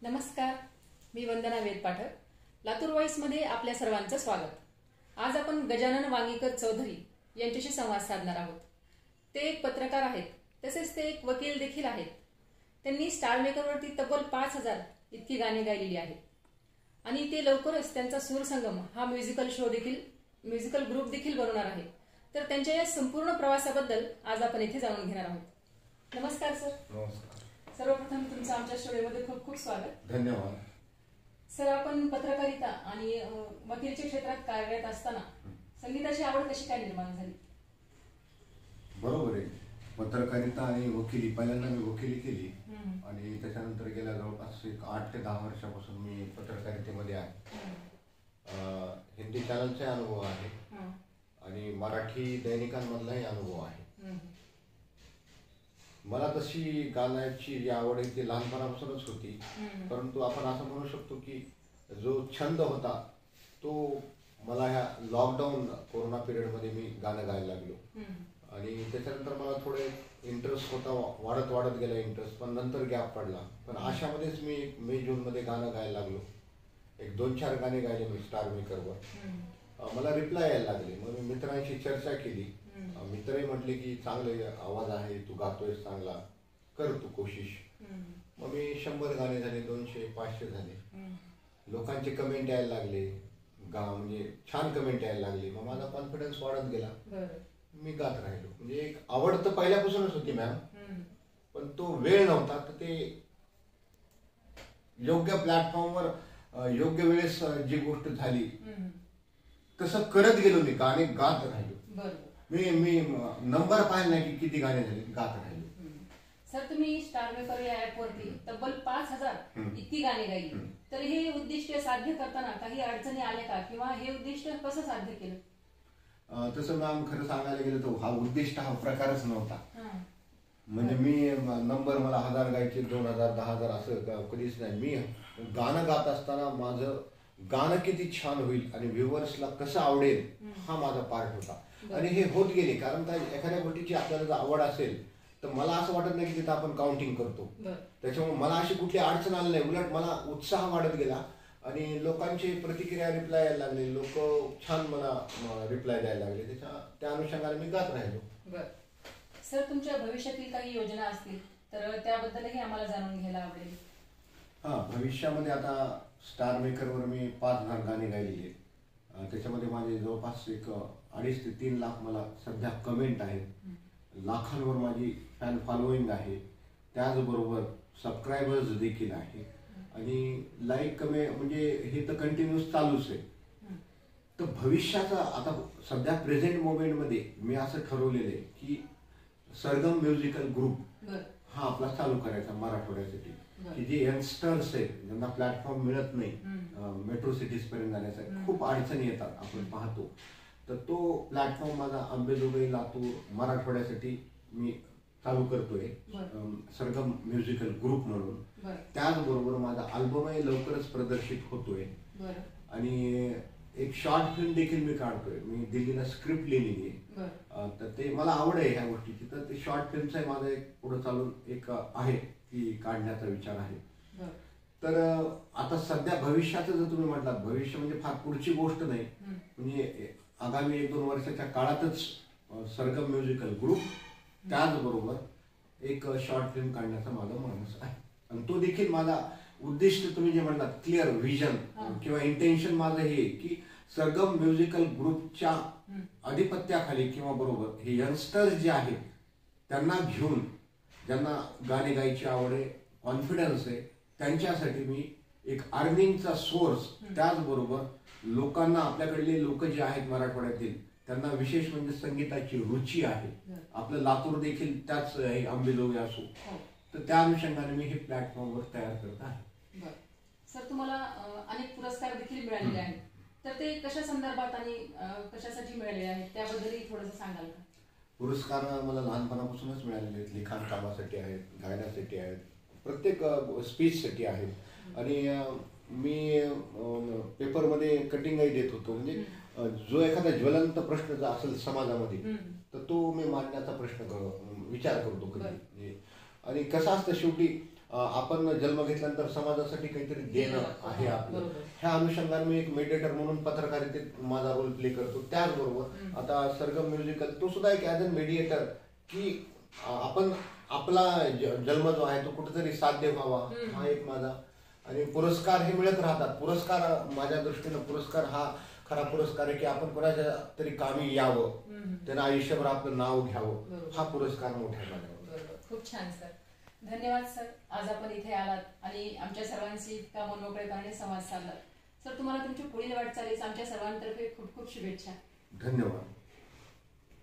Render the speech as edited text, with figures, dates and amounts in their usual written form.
नमस्कार, मी वंदना वेद पाठक. लातूर वॉइसमध्ये आपल्या सर्वांचं स्वागत. आज आपण गजानन वांगीकर चौधरी यांच्याशी संवाद साधणार आहोत. ते एक पत्रकार आहेत, तसेच ते एक वकील देखील आहेत. त्यांनी स्टार मेकरवरती तब्बल 5000 इतकी गाणी गायलेली आहेत आणि ते लवकरच त्यांचा सूरसंगम हा म्युझिकल ग्रुप देखील बनवणार आहे. तर त्यांच्या या संपूर्ण प्रवासाबद्दल आज आपण इथे जाणून घेणार आहोत. नमस्कार सर. नमस्कार. सर्वप्रथम तुमचं आमच्या स्टुडिओमध्ये खूप खूप स्वागत. धन्यवाद. सर, आपण पत्रकारिता आणि वकिलीच्या क्षेत्रात कार्यरत असताना संगीताची आवड कशी काय निर्माण झाली? बरोबर आहे. पत्रकारिता आणि वकिली, पहिल्यांदा मी वकिली केली आणि त्याच्यानंतर गेल्या जवळपास 8 ते 10 वर्षापासून मी पत्रकारितेमध्ये आहे. हिंदी चॅनलचे अनुभव आहे आणि मराठी दैनिकांमधलाही अनुभव आहे. मला तशी गाण्याची जी आवड आहे ती लहानपणापासूनच होती, परंतु आपण असं म्हणू शकतो की जो छंद होता तो मला ह्या लॉकडाऊन कोरोना पिरियडमध्ये मी गाणं गायला लागलो आणि त्याच्यानंतर मला थोडे इंटरेस्ट होता, वाढत गेला इंटरेस्ट, पण नंतर गॅप पडला. पण अशामध्येच मी मे-जूनमध्ये गाणं गायला लागलो. एक 2-4 गाणे गायले मी स्टार मेकरवर. मला रिप्लाय यायला लागले. मग मी मित्रांशी चर्चा केली. मित्रही म्हटले की चांगले आवाज आहे, तू गातोयस चांगला, कर तू कोशिश. मग मी 100 गाणे झाले, 200, 500 झाले. लोकांचे कमेंट यायला लागले, म्हणजे छान कमेंट यायला लागले. मग माझा कॉन्फिडन्स वाढत गेला. मी गात राहिलो. म्हणजे एक आवड तर पहिल्यापासूनच होती मॅम, पण तो वेळ नव्हता. तर ते योग्य प्लॅटफॉर्मवर योग्य वेळेस जी गोष्ट झाली तसं करत गेलो. मी गाणे गात राहिलो. मी नंबर पाहिला नाही की किती गाणे झाले, गात राहिलो. सर, तुम्ही स्टार मेकर या ऍप वरती तब्बल 5000 इतकी गाणी गायली. तर हे उद्दिष्ट साध्य करताना काही अडचणी आल्या का, किंवा हे उद्दिष्ट कसं साध्य केलं? तसं मॅम खरं सांगायला गेलं तर हा उद्दिष्ट हा प्रकारच नव्हता. म्हणजे मी नंबर मला 1000 गायचे, 2000, 10000 असं कधीच नाही. मी गाणं गात असताना माझं गाणं किती छान होईल आणि व्ह्युअर्सला कसं आवडेल हा माझा पार्ट होता. आणि हे होत गेले. कारण काय, एखाद्या गोष्टीची आपल्याला जर आवड असेल तर मला असं वाटत नाही की तिथं आपण काउंटिंग करतो. त्याच्यामुळे मला अशी कुठली अडचण आली नाही. उलट मला उत्साह वाढत गेला आणि लोकांची प्रतिक्रिया, रिप्लाय यायला लागले. लोक छान मला रिप्लाय द्यायला लागले. त्या अनुषंगाने मी गात राहिलो. सर, तुमच्या भविष्यातील काही योजना असतील तर त्याबद्दलही आम्हाला जाणून घ्यायला आवडेल. भविष्यामध्ये आता स्टार मेकरवर मी 5000 गाणी गायलेली आहेत. त्याच्यामध्ये माझे जवळपास 2.5 ते 3 लाख मला सध्या कमेंट आहेत. लाखांवर माझी फॅन फॉलोईंग आहे. त्याचबरोबर सबस्क्रायबर्स देखील आहे आणि लाईक कमेंट, म्हणजे हे तर कंटिन्यूस चालूच आहे. तर भविष्याचा आता सध्या प्रेझेंट मोमेंटमध्ये मी असं ठरवलेलं आहे की सरगम म्युझिकल ग्रुप हा आपला चालू करायचा मराठवाड्यासाठी. की जे यंगस्टर्स आहेत ज्यांना प्लॅटफॉर्म मिळत नाही, मेट्रो सिटीज पर्यंत जाण्यासाठी खूप अडचणी येतात आपण पाहतो, तर तो प्लॅटफॉर्म माझा अंबेजोगाई, लातूर, मराठवाड्यासाठी मी चालू करतोय, सरगम म्युझिकल ग्रुप म्हणून. त्याचबरोबर माझा अल्बमही लवकरच प्रदर्शित होतोय आणि एक शॉर्ट फिल्म देखील मी काढतोय. मी दिल्लीला स्क्रिप्ट लिहिलेली आहे, तर ते मला आवड आहे ह्या गोष्टीची. तर ते शॉर्ट फिल्मचा माझा एक पुढे चालून एक आहे ती काढण्याचा विचार आहे. तर आता सध्या भविष्याचं जर तुम्ही म्हटलात, भविष्य म्हणजे फार पुढची गोष्ट नाही, म्हणजे आगामी 1-2 वर्षाच्या काळातच सरगम म्युझिकल ग्रुप, त्याचबरोबर एक शॉर्ट फिल्म काढण्याचा माझा मानस आहे. आणि तो देखील माझा उद्दिष्ट तुम्ही जे म्हणलात, क्लिअर व्हिजन किंवा इंटेन्शन माझं हे की सरगम म्युझिकल ग्रुपच्या अधिपत्याखाली किंवा बरोबर हे यंगस्टर्स जे आहेत त्यांना घेऊन, ज्यांना गाणे गायची आवड आहे, कॉन्फिडन्स आहे, त्यांच्यासाठी मी एक अर्निंगचा सोर्स, त्याचबरोबर लोकांना, आपल्याकडले लोक जे आहेत मराठवाड्यातील, त्यांना विशेष म्हणजे संगीताची रुची आहे. आपलं लातूर देखील त्याच अंबेजोगाई असो, तर त्या अनुषंगाने मी हे प्लॅटफॉर्मवर तयार करत आहे. सर, तुम्हाला अनेक पुरस्कार देखील मिळालेले आहेत, तर ते कशा संदर्भात आणि कशासाठी मिळालेले आहेत त्याबद्दलही थोडंसं सांगाल का? पुरस्कार मला लहानपणापासूनच मिळालेले आहेत. लिखाण कामासाठी आहेत, गायनासाठी आहेत, प्रत्येक स्पीचसाठी आहेत. आणि मी पेपरमध्ये कटिंगही देत होतो. म्हणजे जो एखादा ज्वलंत प्रश्न जर असेल समाजामध्ये तर तो मी मांडण्याचा विचार करतो कधी. आणि कसं असतं, शेवटी आपण जन्म घेतल्यानंतर समाजासाठी काहीतरी देणं आहे आपलं. बरोबर. ह्या अनुषंगाने मी एक मेडिएटर म्हणून पत्रकारितेत माझा रोल प्ले करतो. त्याचबरोबर आता सरगम म्युझिकल तो सुद्धा एक ॲज अ मेडिएटर की आपण आपला जन्म जो आहे तो कुठेतरी साध्य व्हावा हा एक माझा. आणि पुरस्कार हे मिळत राहतात. पुरस्कार माझ्या दृष्टीनं पुरस्कार हा खरा पुरस्कार आहे की आपण कोणाच्या तरी कामी यावं, त्यांना आयुष्यभर आपलं नाव घ्यावं, हा पुरस्कार मोठ्या बरोबर. खूप छान सर, धन्यवाद सर. आज आपण इथे आलात आणि आमच्या सर्वांशी इतका मनमोकळेपणाने संवाद साधला. सर तुम्हाला तुमची पुढील वाटचालीस आमच्या सर्वांतर्फे खूप खूप शुभेच्छा. धन्यवाद.